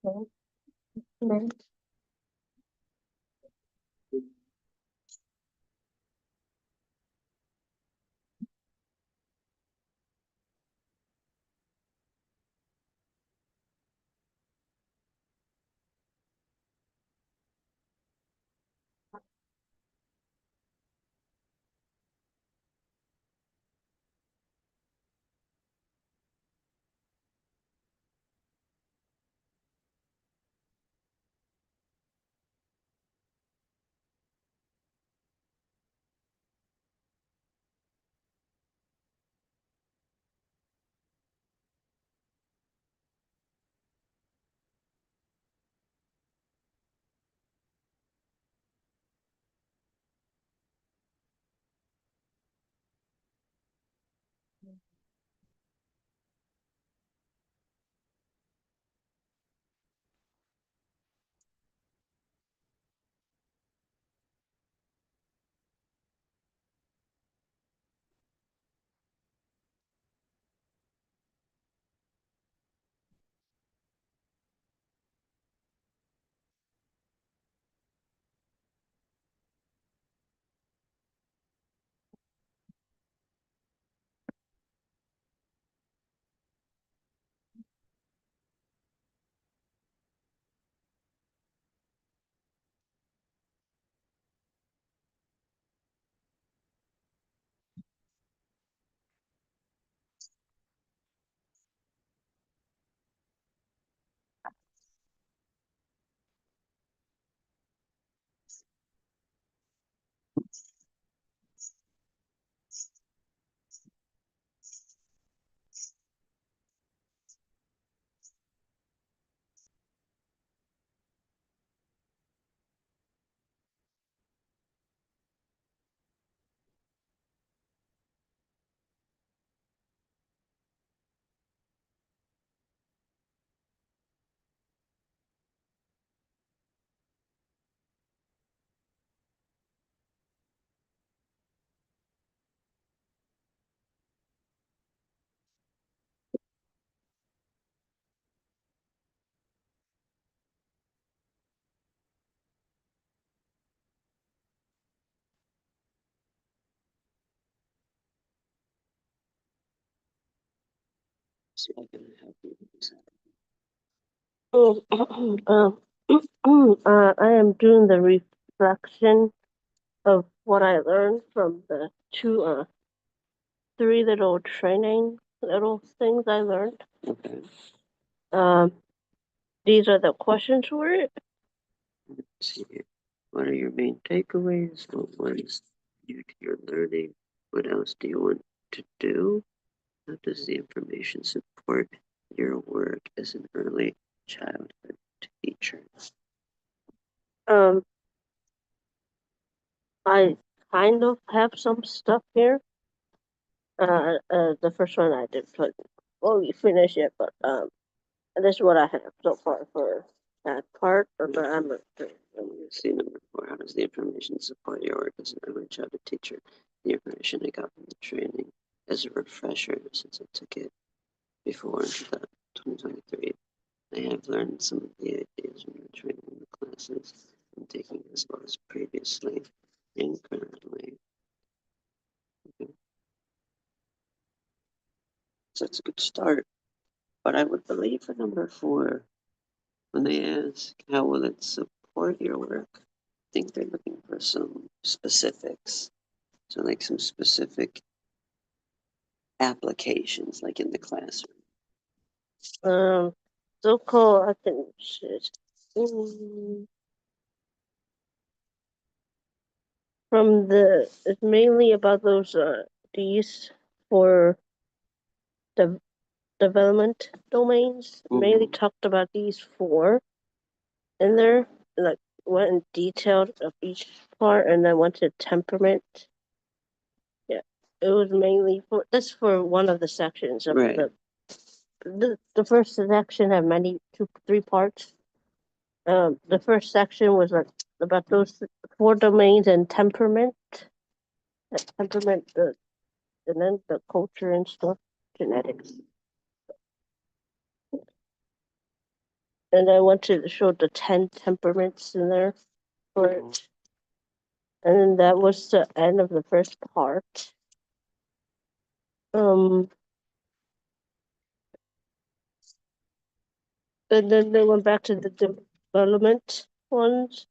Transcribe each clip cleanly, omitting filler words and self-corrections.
Okay. So I can help you with this. I am doing the reflection of what I learned from the three little training little things I learned. Okay. Um, these are the questions for it. Let's see here. What are your main takeaways? What is new to your learning? What else do you want to do? How does the information support your work as an early childhood teacher? Um, I kind of have some stuff here. The first one I didn't fully finish it, but this is what I have so far for that part. But I'm See number 4. How does the information support your work as an early childhood teacher? The information I got from the training as a refresher since I took it before in 2023. I have learned some of the ideas from the training in the classes I'm taking as well as previously and currently. Okay. So that's a good start. But I would believe for number 4, when they ask, how will it support your work? I think they're looking for some specifics. So, like some specific applications, like in the classroom. so cool. I can shit. Mm, from it's mainly about those these for the development domains. Mainly talked about these four in there, like went in detail of each part, and then went to temperament. Yeah, it was mainly for this for one of the sections of Right. the first section had three parts. The first section was like about those four domains and temperament, temperament, and then the culture and stuff, genetics. and I want to show the 10 temperaments in there for it. And then that was the end of the first part. And then they went back to the development ones.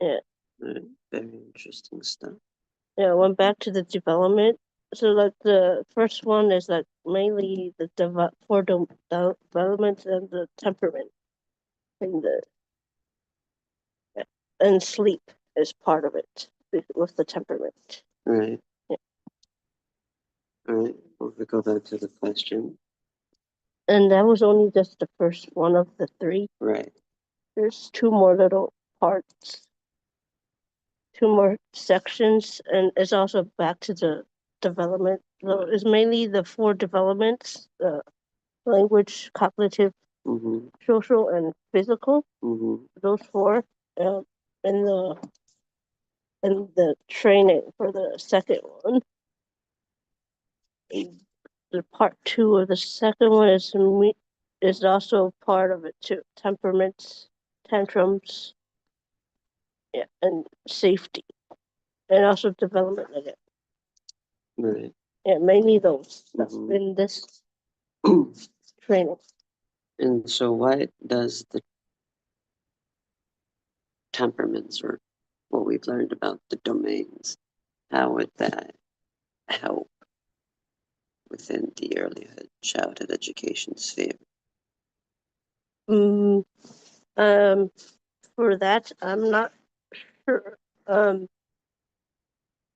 Yeah. Very interesting stuff. Yeah, went back to the development. So like the first one is like mainly the development and the temperament and the and sleep is part of it with the temperament. Right. Yeah. All right. Well, if we go back to the question. And that was only just the first one of the three. Right. There's two more little parts, two more sections, and it's also back to the development. So it's mainly the four developments: language, cognitive, social, and physical. Those four, and the training for the second one. The part two of the second one is also part of it too. Temperaments, tantrums, yeah, and safety, and also development again. Right. Yeah, mainly those stuff in this training. And so, what does the temperaments, or what we've learned about the domains, how would that help within the early childhood education sphere? For that, I'm not sure.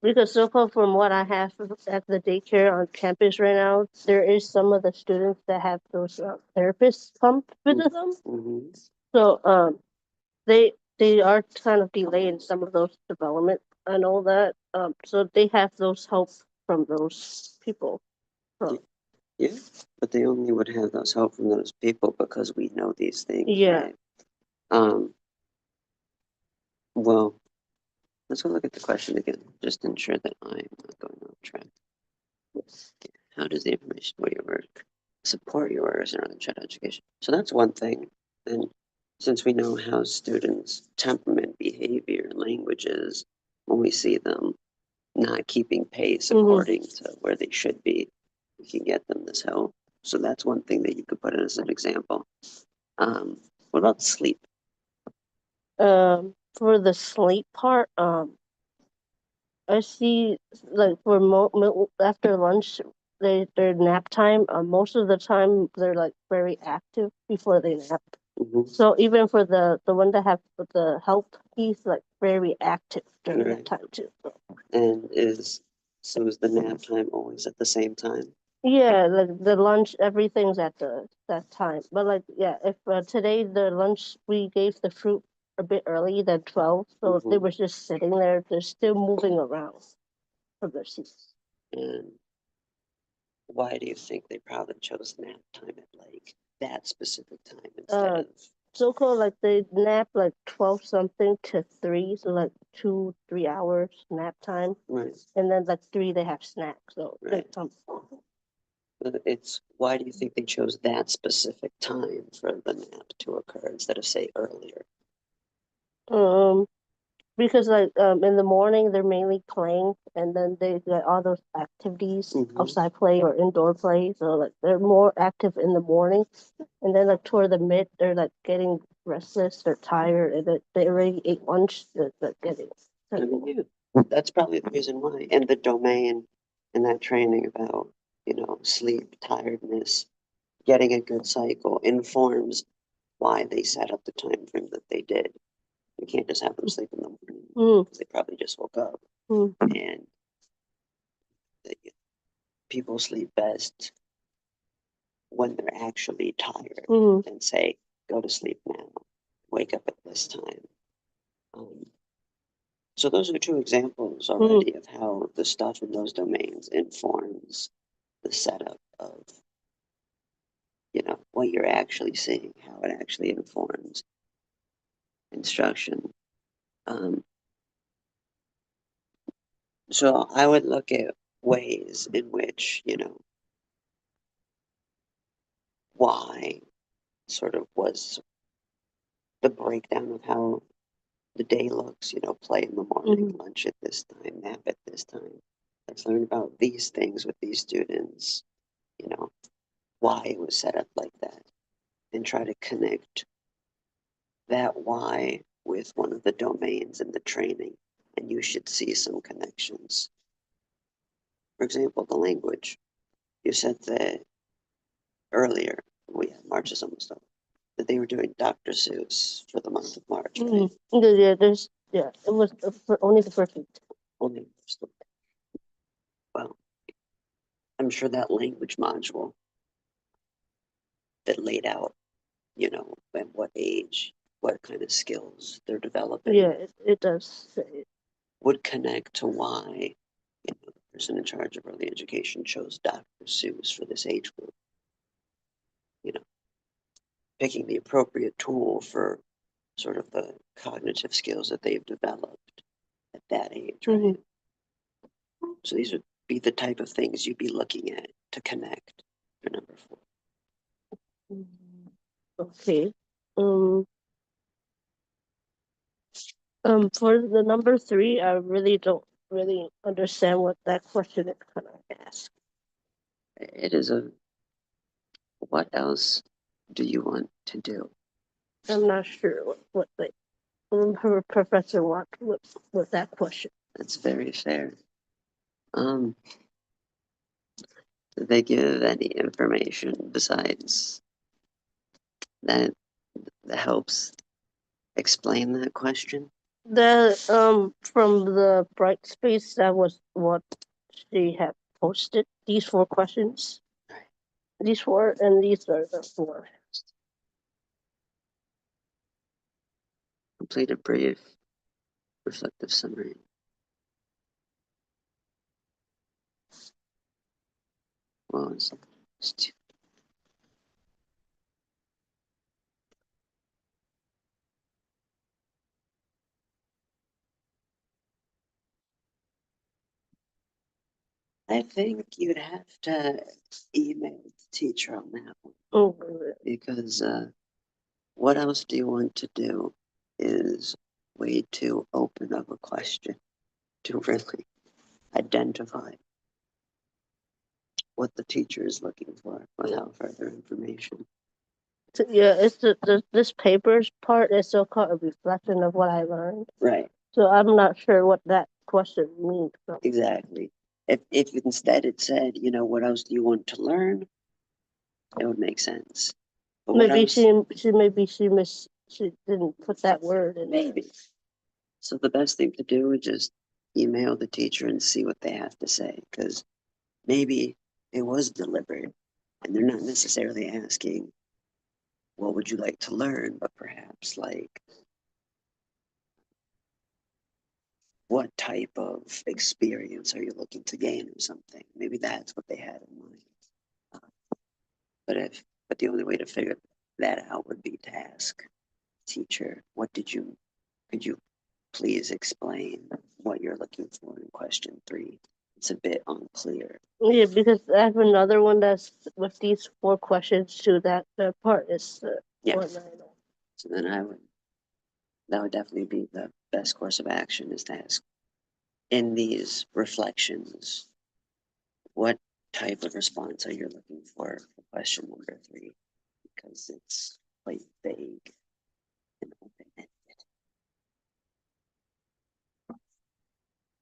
Because so far from what I have at the daycare on campus right now, there is some of the students that have those therapists come visit them. So they are kind of delayed in some of those development and all that. So they have those help from those people. Yeah, but they only would have those help from those people because we know these things, Yeah. right? Well, let's go look at the question again, just to ensure that I'm not going off track. How does the information for your work support yours in early childhood education? So that's one thing. And since we know how students' temperament, behavior, languages, when we see them not keeping pace according to where they should be, we can get them this help. So that's one thing that you could put in as an example. What about sleep? For the sleep part, I see like for after lunch, their nap time. Most of the time they're like very active before they nap. So even for the one that have the help, he's like very active during that time too. And is the nap time always at the same time? Yeah, like the lunch, everything's at that time. But like, yeah, if today the lunch we gave the fruit a bit early than 12, so they were just sitting there. They're still moving around from their seats. And why do you think they probably chose nap time at like that specific time instead of? So-called like they nap like 12 something to 3, so like 2-3 hours nap time. Right. And then like 3 they have snacks. So right. It's why do you think they chose that specific time for the nap to occur instead of say earlier? Because like in the morning they're mainly playing, and then they get all those activities, outside play or indoor play. So like they're more active in the morning, and then like toward the mid they're like getting restless, they're tired, and they already ate lunch. They're getting. I mean, yeah, that's probably the reason why. And the domain and that training about sleep, tiredness, getting a good cycle informs why they set up the time frame that they did. You can't just have them sleep in the morning because they probably just woke up. And people sleep best when they're actually tired and say, go to sleep now, wake up at this time. So those are two examples already of how the stuff in those domains informs the setup of what you're actually seeing, how it actually informs instruction. So I would look at ways in which, why sort of was the breakdown of how the day looks, play in the morning, lunch at this time, nap at this time. Let's learn about these things with these students, why it was set up like that, and try to connect that why with one of the domains in the training, and you should see some connections. For example, the language. You said that earlier, March is almost over, that they were doing Dr. Seuss for the month of March, right? Yeah, it was only the first week. Only the first week. Well, I'm sure that language module that laid out, at what age, what kind of skills they're developing. Yeah, it does say it. Would connect to why, the person in charge of early education chose Dr. Seuss for this age group. Picking the appropriate tool for sort of the cognitive skills that they've developed at that age, right? So these would be the type of things you'd be looking at to connect for number 4. Okay. For the number 3, I really don't really understand what that question is kind of ask. It is what else do you want to do? I'm not sure what her professor wants with that question. That's very fair. Did they give any information besides that helps explain that question? From the bright space, that was what she had posted. These 4 questions. These 4, and these are the 4. Complete a brief reflective summary. Well, I think you'd have to email the teacher on that one. Because what else do you want to do is way too open of a question to really identify what the teacher is looking for without further information. Yeah, it's this paper's part is so called a reflection of what I learned. Right. So I'm not sure what that question means. Exactly. If instead it said, what else do you want to learn, it would make sense. But maybe she didn't put that word in. Maybe. So the best thing to do is just email the teacher and see what they have to say, because maybe it was deliberate and they're not necessarily asking, what would you like to learn, but perhaps like, what type of experience are you looking to gain or something? Maybe that's what they had in mind. But the only way to figure that out would be to ask teacher, could you please explain what you're looking for in question 3? It's a bit unclear. Yeah, because I have another one that's with these 4 questions too. That the part is So then that would definitely be the best course of action, is to ask in these reflections, what type of response are you looking for question number 3? Because it's quite vague and open-ended.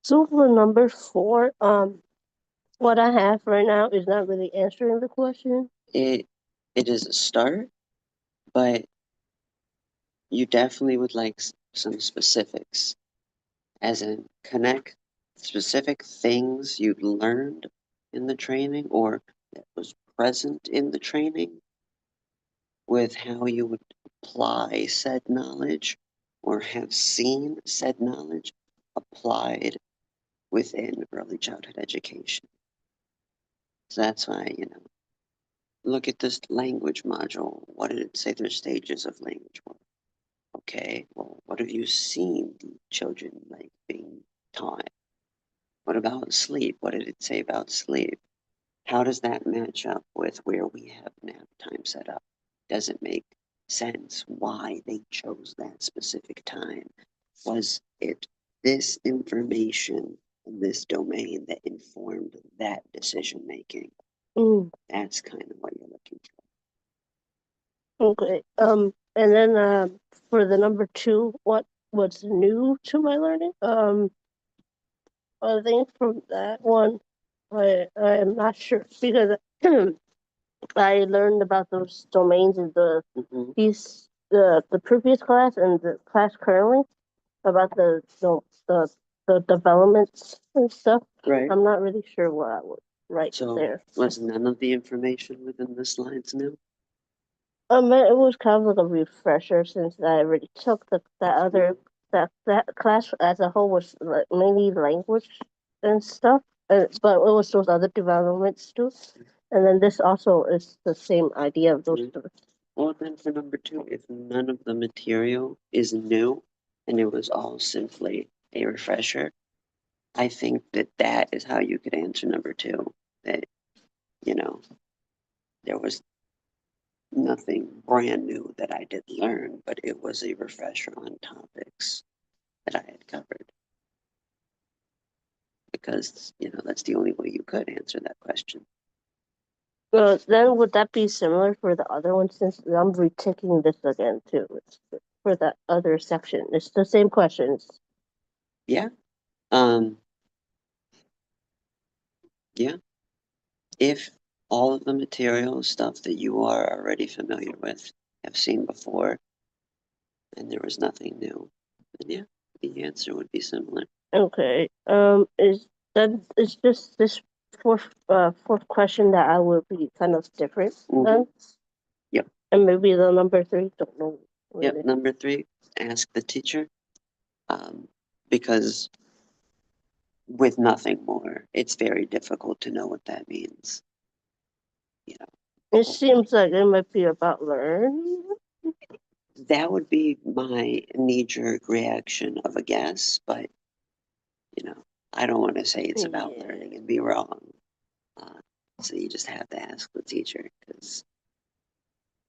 So for number 4, what I have right now is not really answering the question. It is a start, but you definitely would like some specifics, as in connect specific things you learned in the training or that was present in the training with how you would apply said knowledge or have seen said knowledge applied within early childhood education. So that's why, look at this language module. What did it say their stages of language were? Okay, well, what have you seen children like being taught? What about sleep? What did it say about sleep? How does that match up with where we have nap time set up? Does it make sense why they chose that specific time? Was it this information in this domain that informed that decision making? That's kind of what you're looking for. Okay. And then for the number 2, what was new to my learning? I think from that one, I am not sure because I learned about those domains in the previous class and the class currently about the developments and stuff. Right. I'm not really sure what I would write So there. was none of the information within the slides new? It was kind of like a refresher since I already took that class as a whole was like mainly language and stuff, but it was those other developments too. And then this also is the same idea of those. Well, then for number 2, if none of the material is new and it was all simply a refresher, I think that that is how you could answer number 2. That, you know, there was nothing brand new that I did learn, but it was a refresher on topics that I had covered. Because, that's the only way you could answer that question. Then would that be similar for the other one since I'm retaking this again too? It's for that other section. It's the same questions. Yeah. Yeah. If all of the material stuff that you are already familiar with, have seen before, and there was nothing new, then yeah, the answer would be similar. Okay. Is just this fourth question that I will be kind of different then? Yep. And maybe the number 3, don't know. Yep. Really. Number 3, ask the teacher. Because with nothing more, it's very difficult to know what that means. It seems like it might be about learning. That would be my knee-jerk reaction of a guess, but I don't want to say it's about learning and be wrong. So you just have to ask the teacher because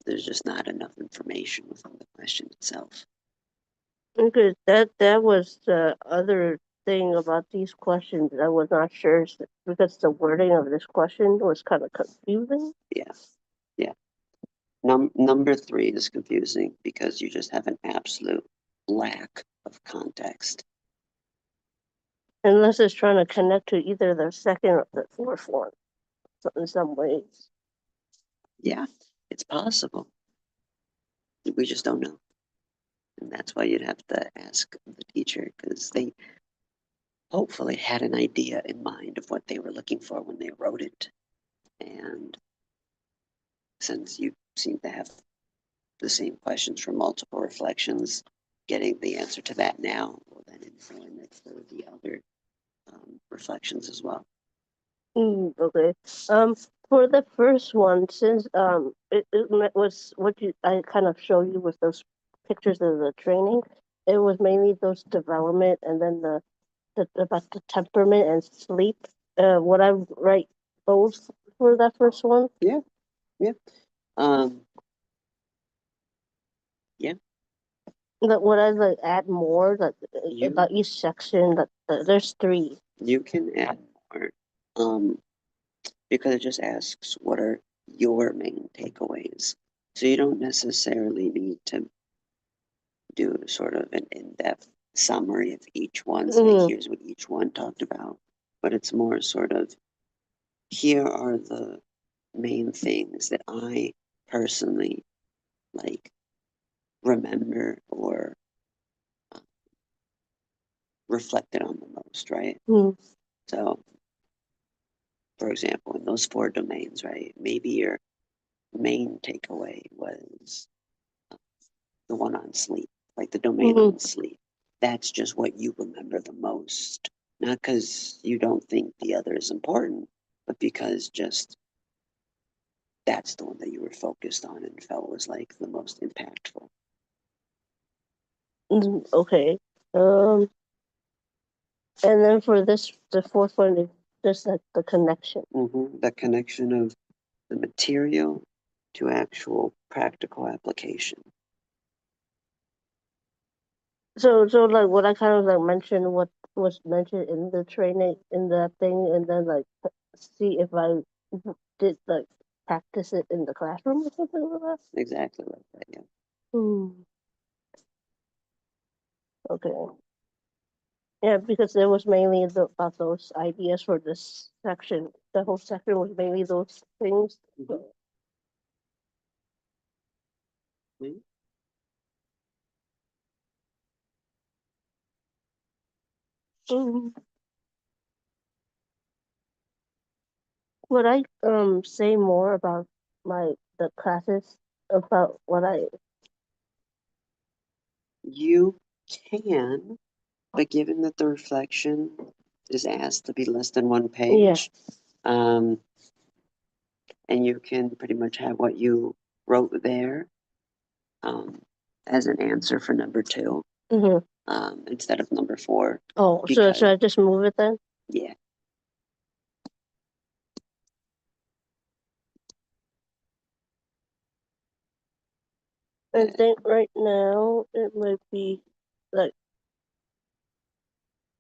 there's just not enough information within the question itself. Okay, that was the other thing about these questions. I was not sure because the wording of this question was kind of confusing. Yeah. Number 3 is confusing because you just have an absolute lack of context. Unless it's trying to connect to either the second or the fourth one, so in some ways. Yeah, it's possible. We just don't know. And that's why you'd have to ask the teacher because they hopefully had an idea in mind of what they were looking for when they wrote it. And since you seem to have the same questions from multiple reflections, getting the answer to that now will then inform it for the other reflections as well. Okay. For the first one, since it was what I kind of showed you with those pictures of the training, it was mainly those development and then the about the temperament and sleep. Would I write those for that first one? Yeah. Would I like add more about each section? There's 3. You can add more, because it just asks what are your main takeaways. So you don't necessarily need to do sort of an in-depth summary of each one, say here's what each one talked about, but it's more sort of here are the main things that I personally like remember or reflected on the most, right? So, for example, in those 4 domains, right, maybe your main takeaway was the one on sleep, like the domain on sleep. That's just what you remember the most. Not because you don't think the other is important, but because just that's the one that you were focused on and felt was like the most impactful. Okay. And then for this, the fourth one is just like the connection. The connection of the material to actual practical application. So like what I kind of like mentioned, what was mentioned in the training in that thing, and then like see if I did like practice it in the classroom or something like that. Exactly like that, yeah. Okay. Yeah, because it was mainly about those ideas for this section. The whole section was mainly those things. Would I say more about the classes about what I You can, but given that the reflection is asked to be less than one page, and you can pretty much have what you wrote there as an answer for number 2 instead of number 4. Oh, so should I just move it then? Yeah. I think right now it might be like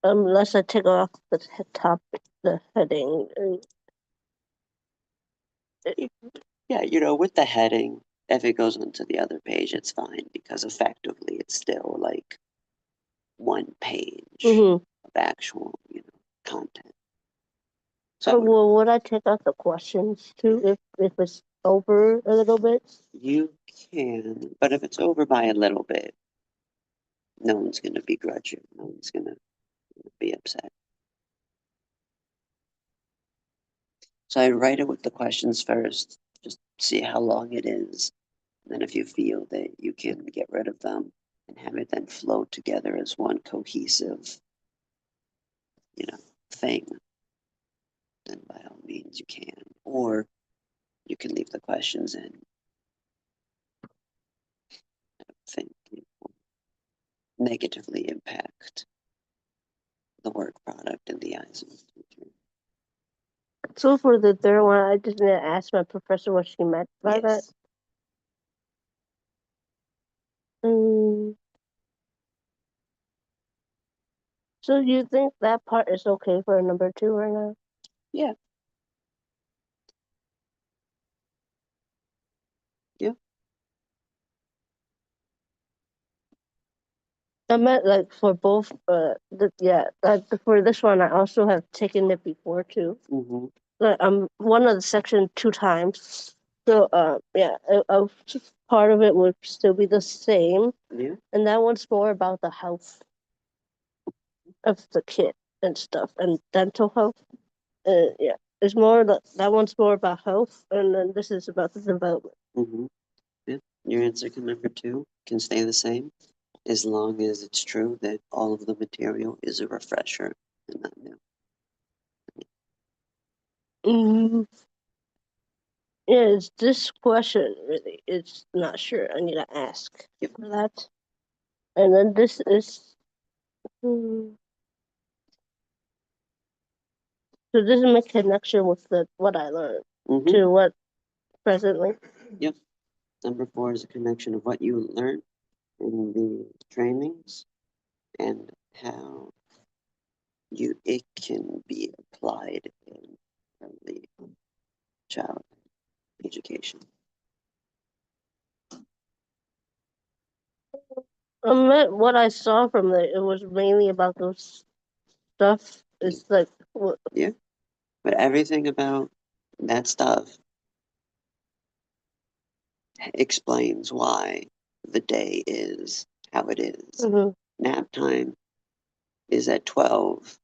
unless I take off the the heading. Yeah, with the heading, if it goes onto the other page, it's fine because effectively it's still like one page of actual, content. So well, would I take out the questions too if it's over a little bit? You can, but if it's over by a little bit, no one's going to begrudge you. No one's going to be upset. So I write it with the questions first, just see how long it is. Then if you feel that you can get rid of them and have it then flow together as one cohesive, thing, then by all means you can. Or you can leave the questions in. I don't think it will negatively impact the work product in the eyes of the teacher. So for the third one, I just need to ask my professor what she meant by that. So you think that part is okay for number 2 right now? Yeah. Yeah. I meant like for both. For this one, I also have taken it before too. Like one of the section 2 times. So part of it would still be the same. Yeah. And that one's more about the health of the kid and stuff, and dental health. It's more that one's more about health, and then this is about the development. Yeah. Your answer to number 2 can stay the same as long as it's true that all of the material is a refresher and not new. Yeah, it's this question really. It's not sure. I need to ask for that. And then this is. So this is my connection with what I learned to what presently. Yep. Number 4 is a connection of what you learned in the trainings and how it can be applied in early child education. What I saw from it was mainly about those stuff. It's like yeah, but everything about that stuff explains why the day is how it is. Nap time is at 12,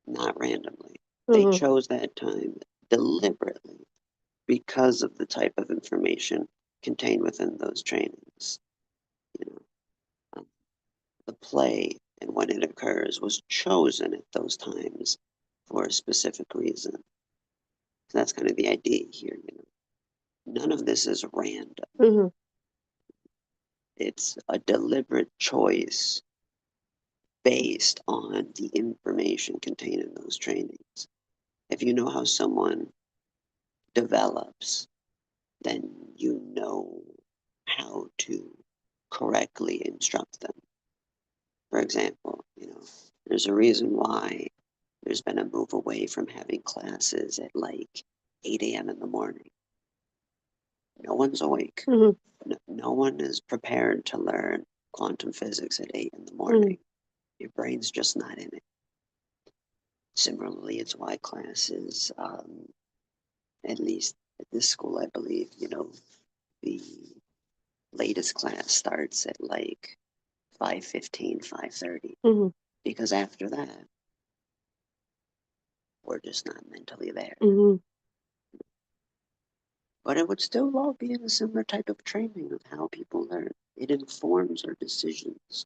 not randomly. They chose that time deliberately because of the type of information contained within those trainings. The play and when it occurs was chosen at those times for a specific reason. So that's kind of the idea here. None of this is random. It's a deliberate choice based on the information contained in those trainings. If you know how someone develops, then you know how to correctly instruct them. For example, there's a reason why there's been a move away from having classes at like 8 a.m. in the morning. No one's awake. No one is prepared to learn quantum physics at 8 in the morning. Your brain's just not in it. Similarly, it's why classes, at least at this school, I believe, the latest class starts at like 5:15, 5:30. Because after that, we're just not mentally there. But it would still all be in a similar type of training of how people learn. It informs our decisions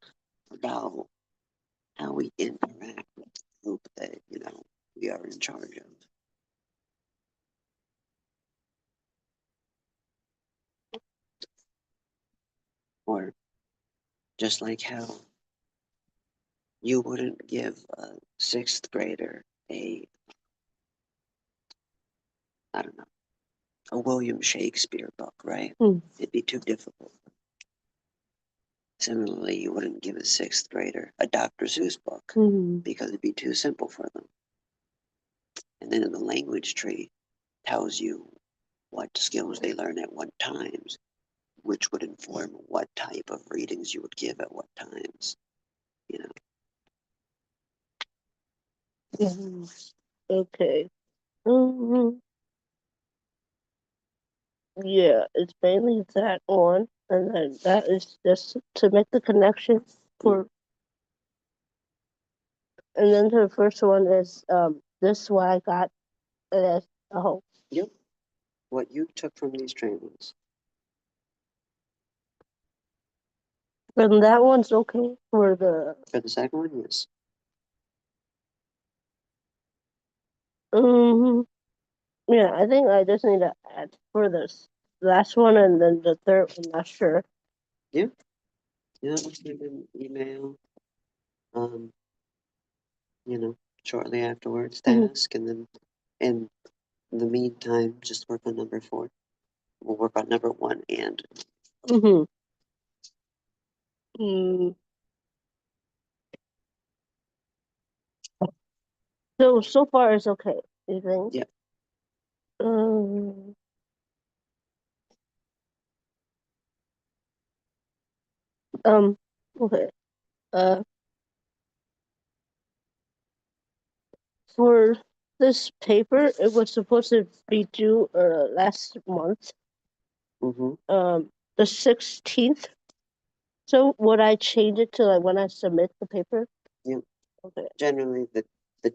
about how we interact with the group that, we are in charge of. Or just like how you wouldn't give a sixth grader I don't know, a William Shakespeare book, right? It'd be too difficult. Similarly, you wouldn't give a sixth grader a Dr. Seuss book because it'd be too simple for them. And then in the language tree tells you what skills they learn at what times, which would inform what type of readings you would give at what times, Okay. Yeah, it's mainly that one, and then that is just to make the connection for. And then the first one is this is what I got. Oh. Yep. What you took from these trainings. And that one's okay for the. For the second one, yes. Yeah, I think I just need to add for this last one and then the third one, not sure. Yeah. Yeah, I'll send an email, shortly afterwards to ask, and then in the meantime, just work on number 4. We'll work on number 1 and. So far it's okay, you think? Yeah. Okay. For this paper, it was supposed to be due last month. The 16th. So would I change it to like when I submit the paper? Yeah. Okay. Generally, the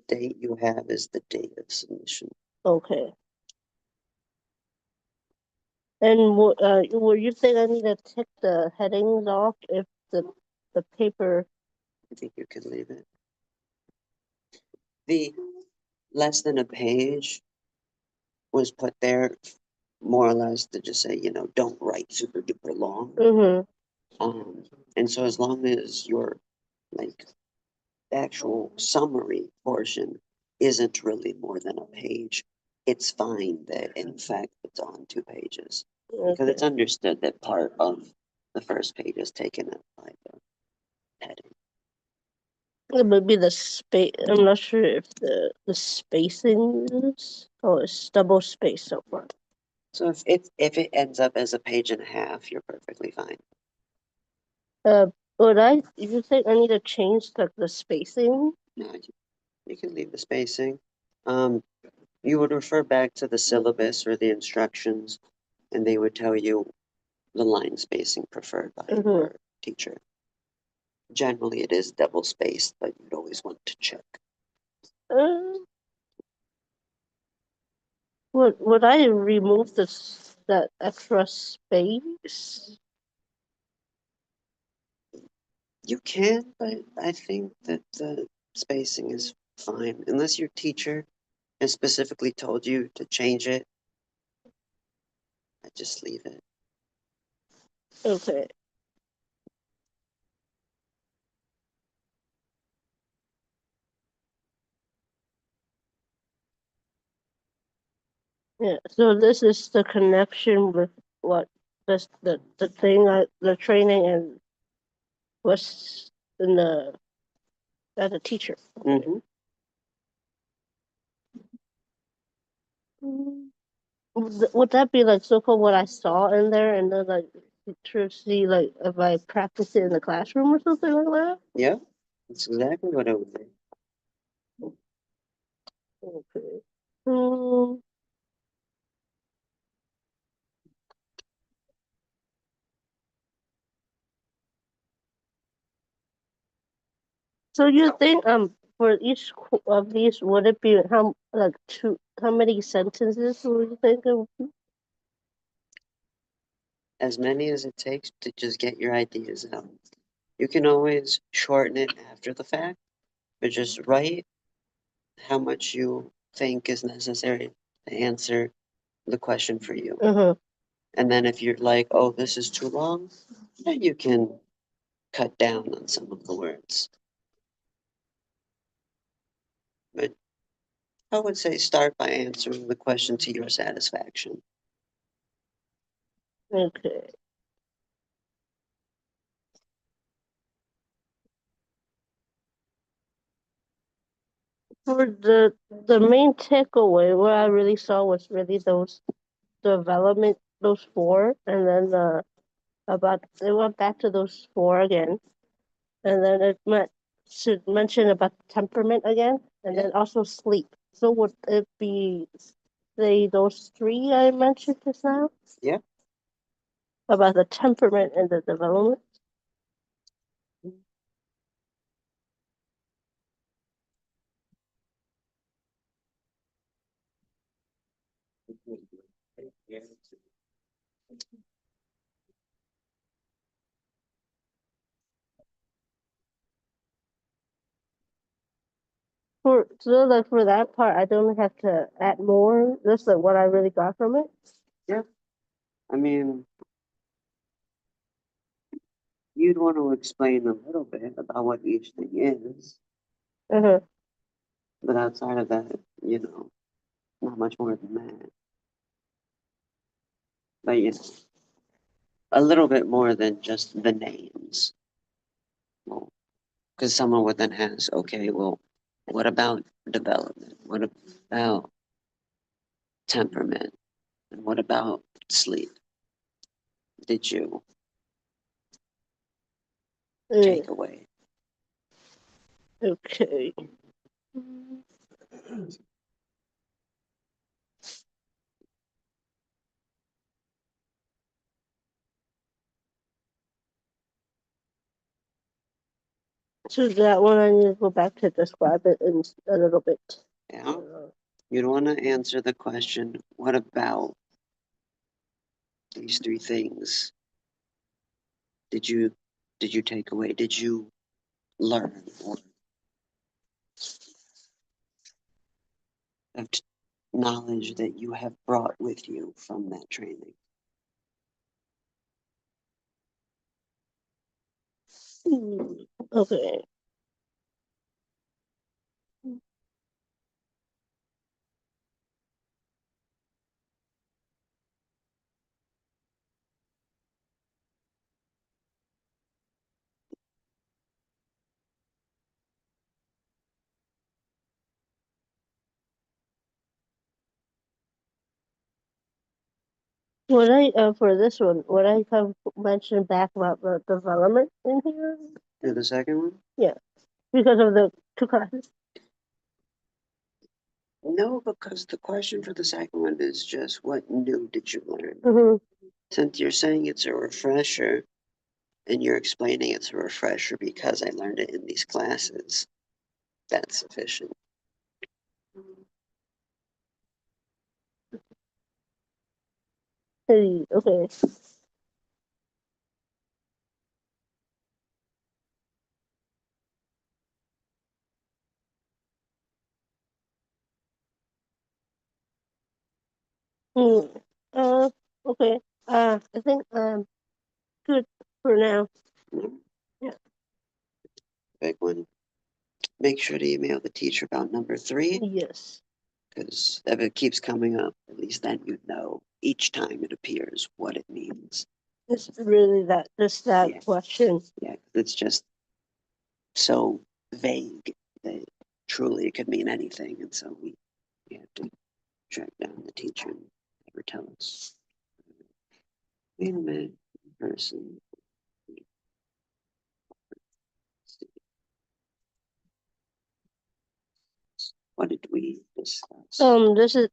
date you have is the date of submission. Okay. And will you think I need to take the headings off if the paper? I think you could leave it. The less than a page was put there more or less to just say, don't write super duper long. And so as long as your like actual summary portion isn't really more than a page, it's fine that in fact it's on 2 pages. Because it's understood that part of the first page is taken up by the heading. It would be the space. I'm not sure if the spacing is. Oh, it's double space so far. So if it ends up as a page and a half, you're perfectly fine. You think I need to change the spacing? No, you can leave the spacing. You would refer back to the syllabus or the instructions, and they would tell you the line spacing preferred by your teacher. Generally, it is double spaced, but you'd always want to check. Would I remove that extra space? You can, but I think that the spacing is fine. Unless your teacher has specifically told you to change it, I just leave it. Okay. Yeah. So this is the connection with what the thing the training and what's in the as a teacher. Mm-hmm. Would that be like so-called what I saw in there, and then like to see like if I practice it in the classroom or something like that? Yeah, that's exactly what I would think. Okay. Um, so you think for each of these would it be how many sentences would you think it would be? As many as it takes to just get your ideas out. You can always shorten it after the fact, but just write how much you think is necessary to answer the question for you. Uh-huh. And then if you're like, oh, this is too long, then you can cut down on some of the words. But I would say start by answering the question to your satisfaction. Okay. For the main takeaway, what I really saw was really those development, those four, and then about they went back to those four again, and then it should mention about temperament again, and then also sleep. So would it be say those three I mentioned just now? Yeah. About the temperament and the development. For that part, I don't have to add more. That's like what I really got from it. Yeah. I mean, you'd want to explain a little bit about what each thing is, Uh-huh. but outside of that, not much more than that. But a little bit more than just the names. Well, because someone would then ask, okay, well, what about development? What about temperament? And what about sleep? Did you take away? Okay. So that one I need to go back to describe it in a little bit. Yeah. You'd want to answer the question, what about these three things did you take away? Did you learn or have knowledge that you have brought with you from that training? Okay. Would I for this one, would I have mentioned back about the development in here? Do the second one? Yeah, because of the two classes. No, because the question for the second one is just what new did you learn? Mm-hmm. Since you're saying it's a refresher and you're explaining it's a refresher because I learned it in these classes, that's sufficient. Hey, okay. Hmm. Uh. Okay. I think good for now. Yeah. Big one. Make sure to email the teacher about number 3. Yes. Because if it keeps coming up, at least then you know each time it appears what it means. It's really just that Yeah. question. Yeah, it's just so vague that truly it could mean anything, and so we have to track down the teacher and have her tell us. Wait a minute, person. What did we discuss? This is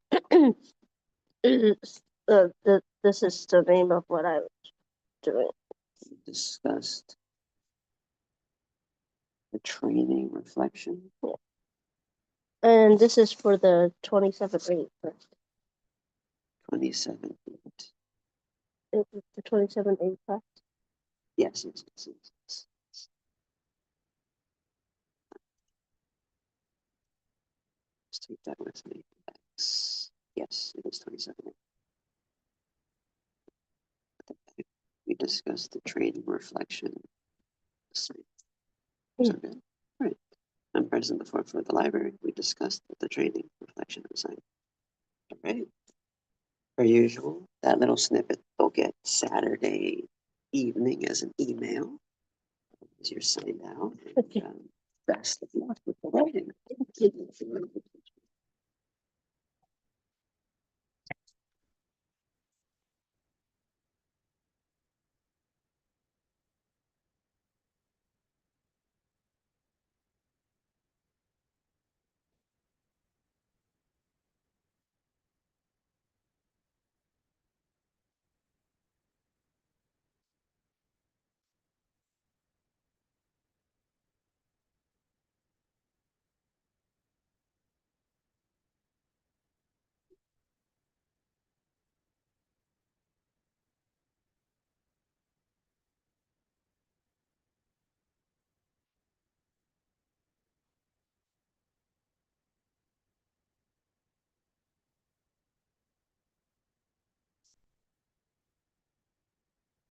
this is the name of what I was doing. We discussed the training reflection. Yeah. And this is for the 27-8. 27. The 27-8 class. Yes. Just take that with me. Yes, it is 27. We discussed the training reflection. So good. All right. I'm present before for the library. We discussed the training reflection assignment. All right. Per usual, that little snippet will get Saturday evening as an email as you're signed out. And, best of luck with the writing.